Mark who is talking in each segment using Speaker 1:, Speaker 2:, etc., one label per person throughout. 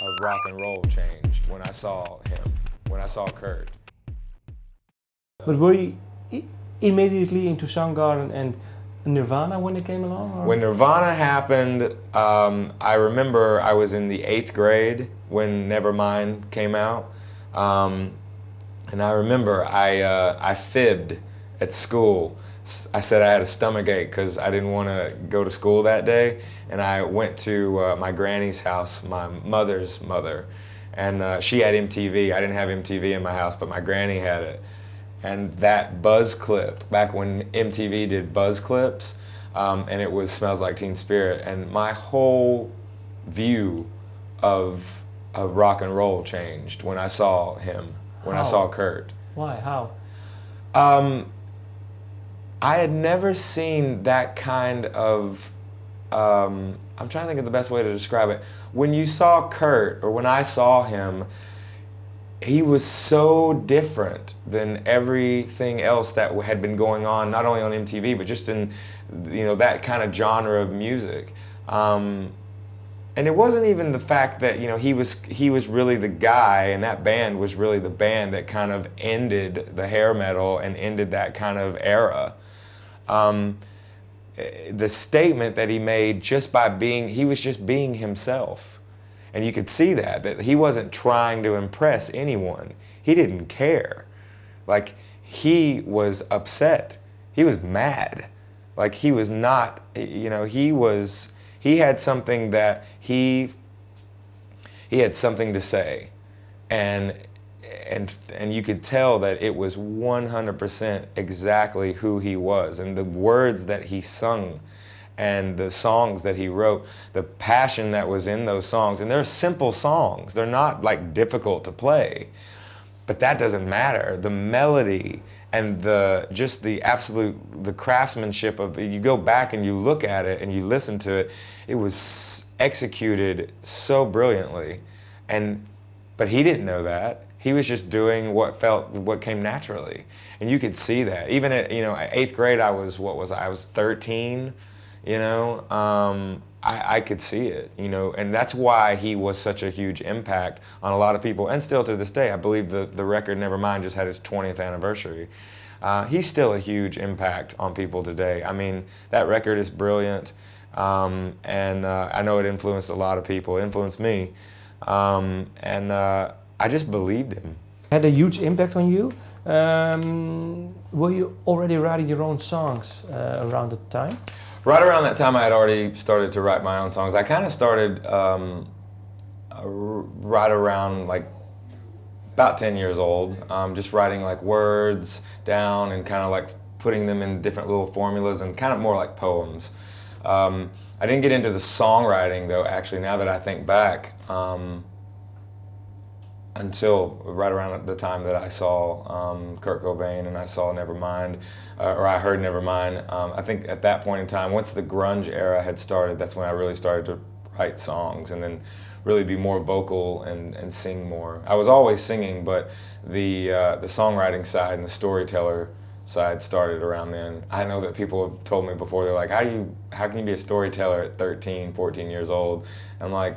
Speaker 1: of rock and roll changed when I saw him, when I saw Kurt.
Speaker 2: But were you immediately into Soundgarden and Nirvana when they came along? Or?
Speaker 1: When Nirvana happened, I remember I was in the 8th grade when Nevermind came out. And I remember I fibbed at school. I said I had a stomach ache because I didn't want to go to school that day. And I went to my granny's house, my mother's mother. And she had MTV. I didn't have MTV in my house, but my granny had it. And that buzz clip, back when MTV did buzz clips, and it was Smells Like Teen Spirit, and my whole view of rock and roll changed when I saw him, when I saw Kurt.
Speaker 2: Why? How?
Speaker 1: I had never seen that kind of, I'm trying to think of the best way to describe it. When you saw Kurt, or when I saw him, he was so different than everything else that had been going on, not only on MTV, but just in, that kind of genre of music. And it wasn't even the fact that, he was really the guy, and that band was really the band that kind of ended the hair metal and ended that kind of era. The statement that he made just by he was just being himself. And you could see that he wasn't trying to impress anyone. He didn't care. Like, he was upset. He was mad. Like, he was not, he had something that he had something to say. And you could tell that it was 100% exactly who he was. And the words that he sung, and the songs that he wrote, the passion that was in those songs. And they're simple songs. They're not like difficult to play, but that doesn't matter. The melody and the craftsmanship of it, you go back and you look at it and you listen to it, it was executed so brilliantly. But he didn't know that. He was just doing what came naturally. And you could see that. Even at, at 8th grade, I was 13. I could see it, and that's why he was such a huge impact on a lot of people, and still to this day. I believe the record Nevermind just had its 20th anniversary. He's still a huge impact on people today. I mean, that record is brilliant, and I know it influenced a lot of people. It influenced me, and I just believed him.
Speaker 2: Had a huge impact on you. Were you already writing your own songs around the time?
Speaker 1: Right around that time, I had already started to write my own songs. I kind of started right around about 10 years old, just writing words down and kind of putting them in different little formulas and kind of more like poems. I didn't get into the songwriting though, actually, now that I think back, until right around the time that I saw Kurt Cobain and I saw Nevermind, or I heard Nevermind. I think at that point in time, once the grunge era had started, that's when I really started to write songs and then really be more vocal and sing more. I was always singing, but the songwriting side and the storyteller side started around then. I know that people have told me before, they're like, how can you be a storyteller at 13, 14 years old? And I'm like,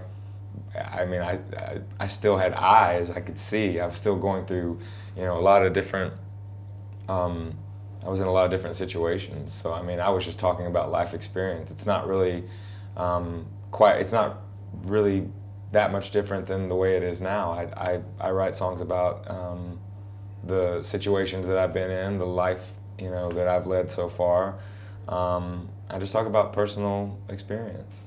Speaker 1: I mean, I still had eyes. I could see. I was still going through, a lot of different. I was in a lot of different situations. So I mean, I was just talking about life experience. It's not really It's not really that much different than the way it is now. I write songs about the situations that I've been in, the life that I've led so far. I just talk about personal experience.